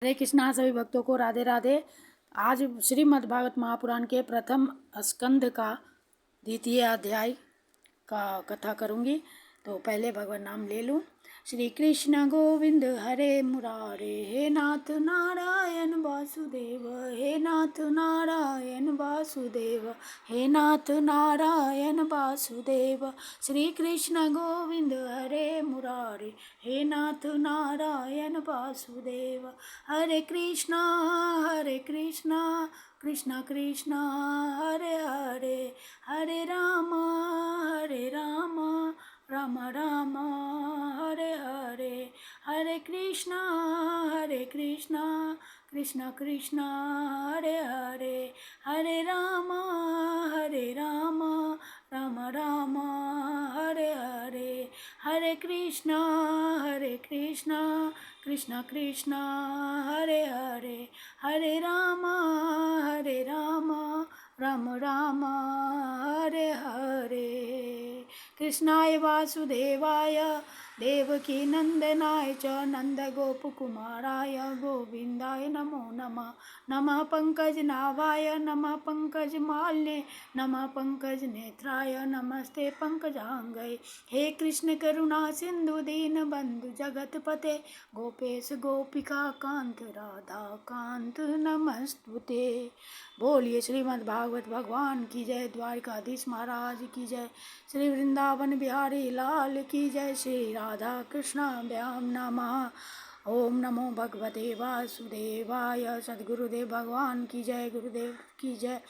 हरे कृष्णा। सभी भक्तों को राधे राधे। आज श्रीमद् भागवत महापुराण के प्रथम स्कंद का द्वितीय अध्याय का कथा करूंगी। तो पहले भगवान नाम ले लूं। श्री कृष्ण गोविंद हरे मुरारे, हे नाथ नारायण वासुदेव, हे नाथ नारायण वासुदेव, हे नाथ नारायण वासुदेव। श्री कृष्ण गोविंद हरे मुरारे, हे नाथ नारायण वासुदेव। हरे कृष्णा कृष्णा कृष्णा हरे हरे, हरे राम राम राम हरे हरे। हरे कृष्णा कृष्णा कृष्णा हरे हरे, हरे राम राम राम हरे हरे। हरे कृष्णा कृष्णा कृष्णा हरे हरे, हरे राम राम राम हरे हरे। कृष्णाय वासुदेवाय देवकी नंदनाय च नंदगोपकुमाराय गोविंदाय नमो नमः। नमः पंकजनाभाय नमः पंकजमाल्ये नमः पंकजनेत्राय नमस्ते पंकजांगये। हे कृष्ण करुणा सिंधु दीनबंधु जगतपते गोपेश गोपिका कांत राधा कांत नमस्तुते। बोलिए श्रीमद् भागवत भगवान की जय। द्वारकाधीश महाराज की जय। श्री वृंदावन बिहारी लाल की जय। श्री राधा कृष्णाभ्याम नमः। ओम नमो भगवते वासुदेवाय। सद्गुरुदेव भगवान की जय। गुरुदेव की जय।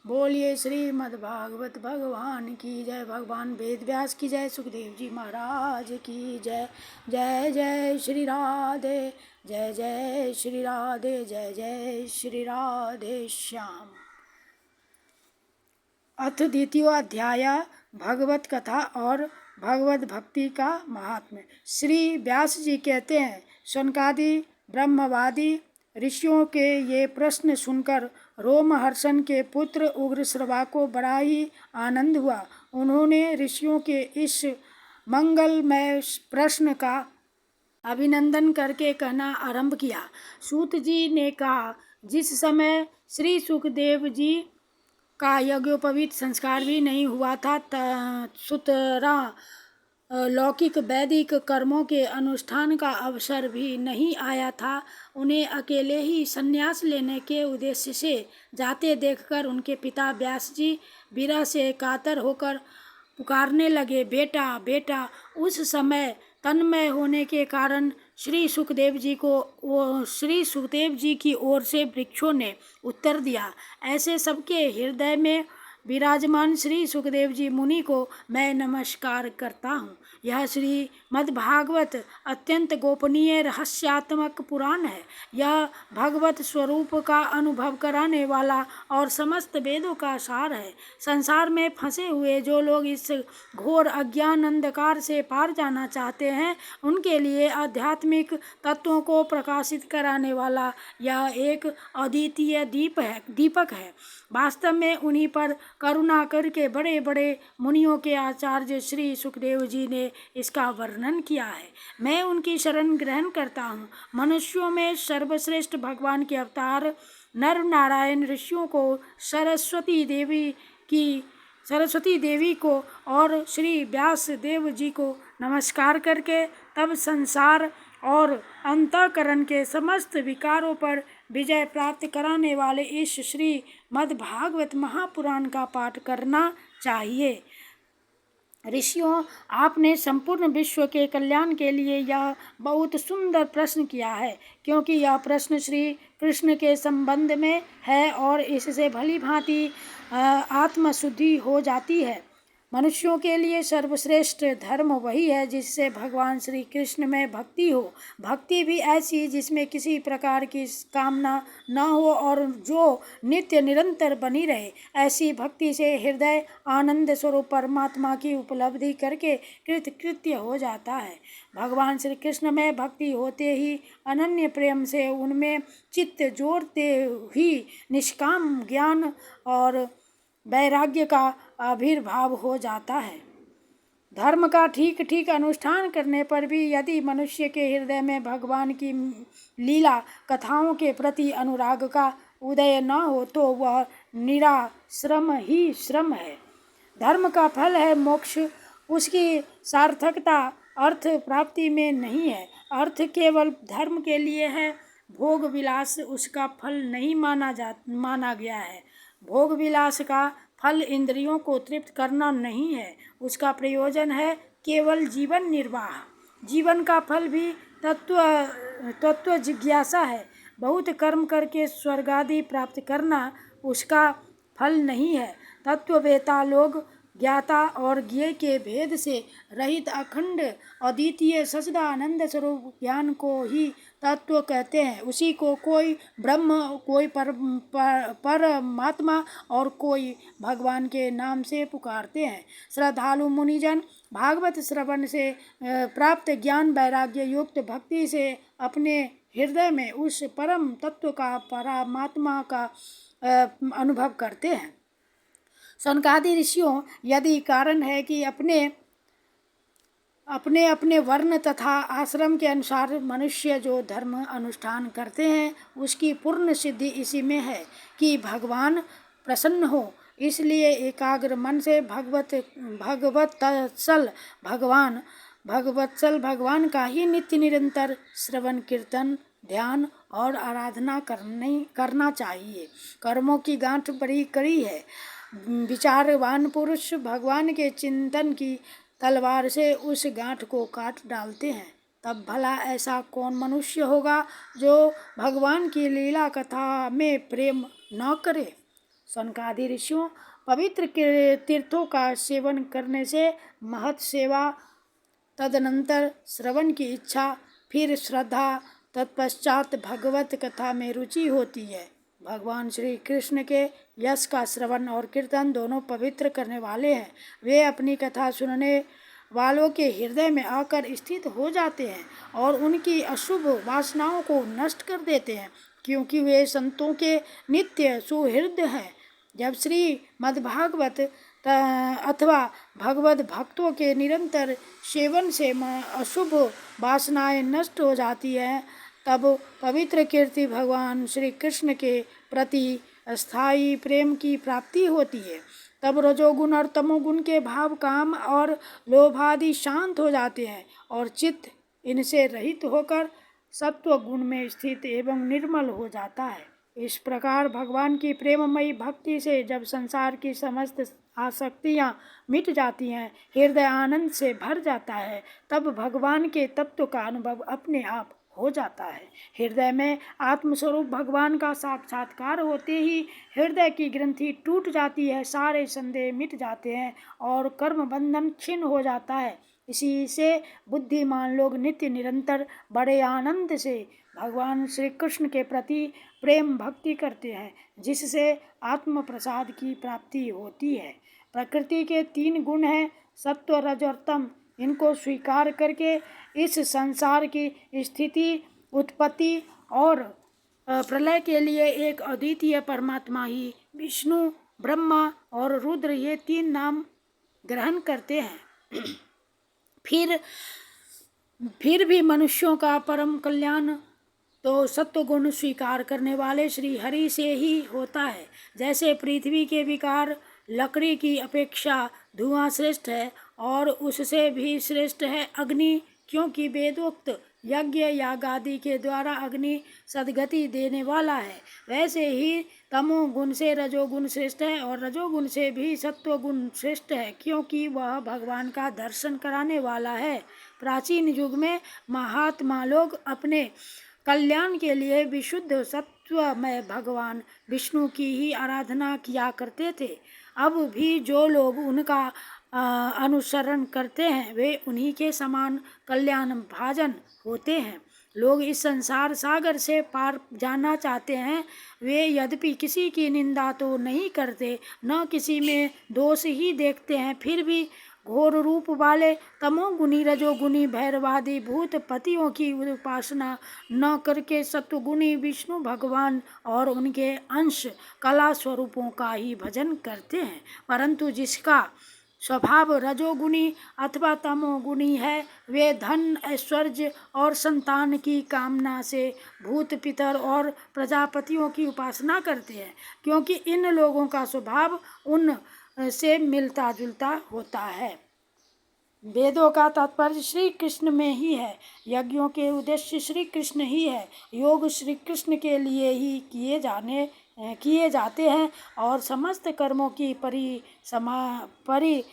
बोलिए श्रीमद् भागवत भगवान की जय। भगवान वेद व्यास की जय। सुखदेव जी महाराज की जय। जय जय श्री राधे, जय जय श्री राधे, जय जय श्री राधे श्याम। अथ द्वितीय अध्याय भगवत कथा और भगवत भक्ति का महात्म्य। श्री व्यास जी कहते हैं, शौनकादि ब्रह्मवादी ऋषियों के ये प्रश्न सुनकर रोमहर्षण के पुत्र उग्रश्रवा को बड़ा ही आनंद हुआ। उन्होंने ऋषियों के इस मंगलमय प्रश्न का अभिनंदन करके कहना आरंभ किया। सूत जी ने कहा, जिस समय श्री सुखदेव जी का यज्ञोपवीत संस्कार भी नहीं हुआ था, सुतरा लौकिक वैदिक कर्मों के अनुष्ठान का अवसर भी नहीं आया था। उन्हें अकेले ही संन्यास लेने के उद्देश्य से जाते देखकर उनके पिता व्यास जी विरह से कातर होकर पुकारने लगे, बेटा बेटा। उस समय तन्मय होने के कारण श्री सुखदेव जी की ओर से वृक्षों ने उत्तर दिया, ऐसे सबके हृदय में विराजमान श्री सुखदेव जी मुनि को मैं नमस्कार करता हूँ। यह श्री मद्भागवत अत्यंत गोपनीय रहस्यात्मक पुराण है। यह भगवत स्वरूप का अनुभव कराने वाला और समस्त वेदों का सार है। संसार में फंसे हुए जो लोग इस घोर अज्ञान अंधकार से पार जाना चाहते हैं, उनके लिए आध्यात्मिक तत्वों को प्रकाशित कराने वाला यह एक अद्वितीय दीपक है। वास्तव में उन्हीं पर करुणा करके बड़े बड़े मुनियों के आचार्य श्री सुखदेव जी ने इसका वर्णन किया है। मैं उनकी शरण ग्रहण करता हूँ। मनुष्यों में सर्वश्रेष्ठ भगवान के अवतार नर नारायण ऋषियों को सरस्वती देवी को और श्री व्यास देव जी को नमस्कार करके तब संसार और अंतःकरण के समस्त विकारों पर विजय प्राप्त कराने वाले इस श्री मद्भागवत महापुराण का पाठ करना चाहिए। ऋषियों, आपने संपूर्ण विश्व के कल्याण के लिए यह बहुत सुंदर प्रश्न किया है, क्योंकि यह प्रश्न श्री कृष्ण के संबंध में है और इससे भली भांति आत्मशुद्धि हो जाती है। मनुष्यों के लिए सर्वश्रेष्ठ धर्म वही है जिससे भगवान श्री कृष्ण में भक्ति हो। भक्ति भी ऐसी जिसमें किसी प्रकार की कामना न हो और जो नित्य निरंतर बनी रहे। ऐसी भक्ति से हृदय आनंद स्वरूप परमात्मा की उपलब्धि करके कृतकृत्य हो जाता है। भगवान श्री कृष्ण में भक्ति होते ही अनन्य प्रेम से उनमें चित्त जोड़ते ही निष्काम ज्ञान और वैराग्य का आविर्भाव हो जाता है। धर्म का ठीक ठीक अनुष्ठान करने पर भी यदि मनुष्य के हृदय में भगवान की लीला कथाओं के प्रति अनुराग का उदय न हो तो वह निरा श्रम ही श्रम है। धर्म का फल है मोक्ष, उसकी सार्थकता अर्थ प्राप्ति में नहीं है। अर्थ केवल धर्म के लिए है, भोग विलास उसका फल नहीं माना गया है। भोग विलास का फल इंद्रियों को तृप्त करना नहीं है, उसका प्रयोजन है केवल जीवन निर्वाह। जीवन का फल भी तत्व जिज्ञासा है। बहुत कर्म करके स्वर्ग आदि प्राप्त करना उसका फल नहीं है। तत्ववेता लोग ज्ञाता और ज्ञेय के भेद से रहित अखंड अद्वितीय सच्चिदानंद स्वरूप ज्ञान को ही तत्व कहते हैं। उसी को कोई ब्रह्म, कोई परमात्मा और कोई भगवान के नाम से पुकारते हैं। श्रद्धालु मुनिजन भागवत श्रवण से प्राप्त ज्ञान वैराग्य युक्त भक्ति से अपने हृदय में उस परम तत्व का, परमात्मा का अनुभव करते हैं। सनकादि ऋषियों, यदि कारण है कि अपने अपने वर्ण तथा आश्रम के अनुसार मनुष्य जो धर्म अनुष्ठान करते हैं उसकी पूर्ण सिद्धि इसी में है कि भगवान प्रसन्न हो। इसलिए एकाग्र मन से भगवत्सल भगवान का ही नित्य निरंतर श्रवण कीर्तन ध्यान और आराधना करना चाहिए। कर्मों की गांठ बड़ी कड़ी है। विचारवान पुरुष भगवान के चिंतन की तलवार से उस गांठ को काट डालते हैं। तब भला ऐसा कौन मनुष्य होगा जो भगवान की लीला कथा में प्रेम न करे। सनकादि ऋषियों, पवित्र तीर्थों का सेवन करने से महत सेवा, तदनंतर श्रवण की इच्छा, फिर श्रद्धा, तत्पश्चात भगवत कथा में रुचि होती है। भगवान श्री कृष्ण के यश का श्रवण और कीर्तन दोनों पवित्र करने वाले हैं। वे अपनी कथा सुनने वालों के हृदय में आकर स्थित हो जाते हैं और उनकी अशुभ वासनाओं को नष्ट कर देते हैं, क्योंकि वे संतों के नित्य सुहृद हैं। जब श्री मद्भागवत अथवा भगवत भक्तों के निरंतर सेवन से अशुभ वासनाएं नष्ट हो जाती हैं, तब पवित्र कीर्ति भगवान श्री कृष्ण के प्रति स्थायी प्रेम की प्राप्ति होती है। तब रजोगुण और तमोगुण के भाव, काम और लोभादि शांत हो जाते हैं और चित्त इनसे रहित होकर सत्व गुण में स्थित एवं निर्मल हो जाता है। इस प्रकार भगवान की प्रेममयी भक्ति से जब संसार की समस्त आसक्तियाँ मिट जाती हैं, हृदय आनंद से भर जाता है, तब भगवान के तत्व का अनुभव अपने आप हो जाता है। हृदय में आत्मस्वरूप भगवान का साक्षात्कार होते ही हृदय की ग्रंथि टूट जाती है, सारे संदेह मिट जाते हैं और कर्म बंधन क्षीण हो जाता है। इसी से बुद्धिमान लोग नित्य निरंतर बड़े आनंद से भगवान श्री कृष्ण के प्रति प्रेम भक्ति करते हैं, जिससे आत्म प्रसाद की प्राप्ति होती है। प्रकृति के 3 गुण हैं, सत्व रज और तम। इनको स्वीकार करके इस संसार की स्थिति, उत्पत्ति और प्रलय के लिए एक अद्वितीय परमात्मा ही विष्णु, ब्रह्मा और रुद्र, ये 3 नाम ग्रहण करते हैं। फिर भी मनुष्यों का परम कल्याण तो सत्वगुण स्वीकार करने वाले श्री हरि से ही होता है। जैसे पृथ्वी के विकार लकड़ी की अपेक्षा धुआं श्रेष्ठ है और उससे भी श्रेष्ठ है अग्नि, क्योंकि वेदोक्त यज्ञ याग आदि के द्वारा अग्नि सद्गति देने वाला है। वैसे ही तमोगुण से रजोगुण श्रेष्ठ है और रजोगुण से भी सत्वगुण श्रेष्ठ है, क्योंकि वह भगवान का दर्शन कराने वाला है। प्राचीन युग में महात्मा लोग अपने कल्याण के लिए विशुद्ध सत्वमय भगवान विष्णु की ही आराधना किया करते थे। अब भी जो लोग उनका अनुसरण करते हैं वे उन्हीं के समान कल्याण भाजन होते हैं। लोग इस संसार सागर से पार जाना चाहते हैं। वे यद्यपि किसी की निंदा तो नहीं करते, न किसी में दोष ही देखते हैं, फिर भी घोर रूप वाले तमोगुणी रजोगुणी भैरवादी भूत पतियों की उपासना न करके सत्वगुणी विष्णु भगवान और उनके अंश कला स्वरूपों का ही भजन करते हैं। परंतु जिसका स्वभाव रजोगुणी अथवा तमोगुणी है, वे धन, ऐश्वर्य और संतान की कामना से भूत, पितर और प्रजापतियों की उपासना करते हैं, क्योंकि इन लोगों का स्वभाव उन से मिलता जुलता होता है। वेदों का तात्पर्य श्री कृष्ण में ही है, यज्ञों के उद्देश्य श्री कृष्ण ही है, योग श्री कृष्ण के लिए ही किए जाते हैं और समस्त कर्मों की परिसमाप्ति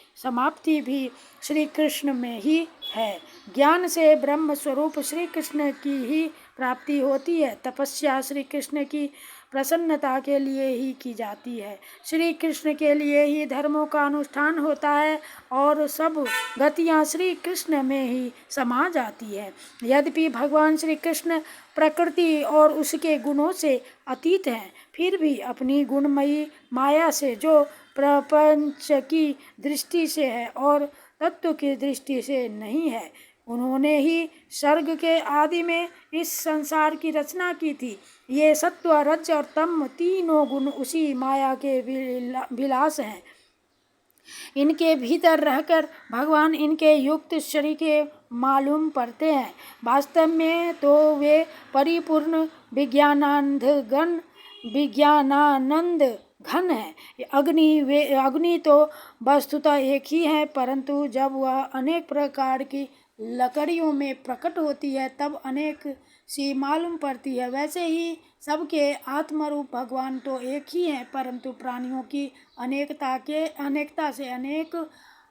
भी श्री कृष्ण में ही है। ज्ञान से ब्रह्म स्वरूप श्री कृष्ण की ही प्राप्ति होती है। तपस्या श्री कृष्ण की प्रसन्नता के लिए ही की जाती है। श्री कृष्ण के लिए ही धर्मों का अनुष्ठान होता है और सब गतियाँ श्री कृष्ण में ही समा जाती है। यद्यपि भगवान श्री कृष्ण प्रकृति और उसके गुणों से अतीत हैं, फिर भी अपनी गुणमयी माया से जो प्रपंच की दृष्टि से है और तत्व की दृष्टि से नहीं है, उन्होंने ही सर्ग के आदि में इस संसार की रचना की थी। ये सत्व, रज और तम तीनों गुण उसी माया के विलास हैं। इनके भीतर रहकर भगवान इनके युक्त शरीके मालूम पड़ते हैं। वास्तव में तो वे परिपूर्ण विज्ञानानंद घन है। अग्नि तो वस्तुतः एक ही है, परंतु जब वह अनेक प्रकार की लकड़ियों में प्रकट होती है तब अनेक सी मालूम पड़ती है। वैसे ही सबके आत्मरूप भगवान तो एक ही हैं, परंतु प्राणियों की अनेकता से अनेक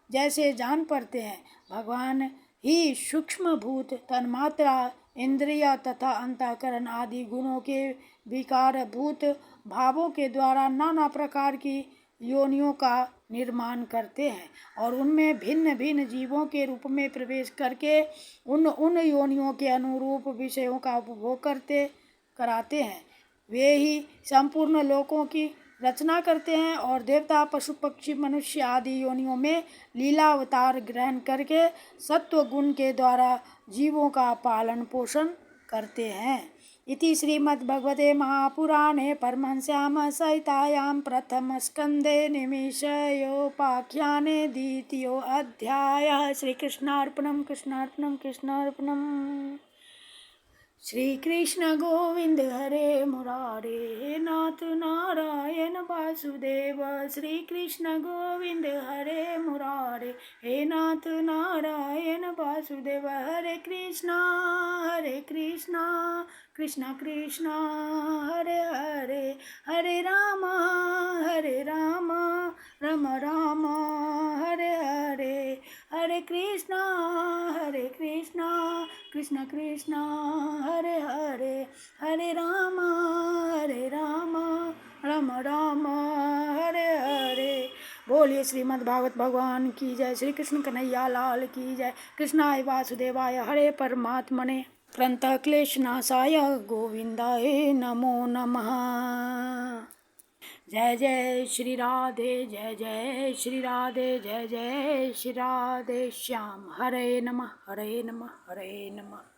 जैसे जान पड़ते हैं। भगवान ही सूक्ष्म भूत, तन्मात्रा, इंद्रिया तथा अंतःकरण आदि गुणों के विकार भूत भावों के द्वारा नाना प्रकार की योनियों का निर्माण करते हैं और उनमें भिन्न भिन्न जीवों के रूप में प्रवेश करके उन योनियों के अनुरूप विषयों का उपभोग कराते हैं। वे ही संपूर्ण लोकों की रचना करते हैं और देवता, पशु, पक्षी, मनुष्य आदि योनियों में लीला अवतार ग्रहण करके सत्व गुण के द्वारा जीवों का पालन पोषण करते हैं। इति श्रीमद्भगवते महापुराणे परमहंस्यां संहितायां प्रथमस्कन्धे निमिषयोपाख्याने द्वितीयोऽध्यायः। श्रीकृष्णार्पणं कृष्णार्पणं कृष्णार्पणम्। श्री कृष्ण गोविंद हरे मुरारे, हे नाथ नारायण वासुदेव। श्री कृष्ण गोविंद हरे मुरारे, हे नाथ नारायण वासुदेव। हरे कृष्णा कृष्णा कृष्णा हरे हरे, हरे राम राम राम हरे हरे, हरे कृष्णा कृष्ण कृष्ण हरे हरे, हरे राम राम राम हरे हरे। बोलिए श्रीमद् भागवत भगवान की जय। श्री कृष्ण कन्हैया लाल की जय। कृष्णाय वासुदेवाय हरे परमात्मने प्रणतः क्लेशनाशाय गोविंदाय नमो नमः। जय जय श्री राधे, जय जय श्री राधे, जय जय श्री राधे श्याम। हरे नमः हरे नमः हरे नमः।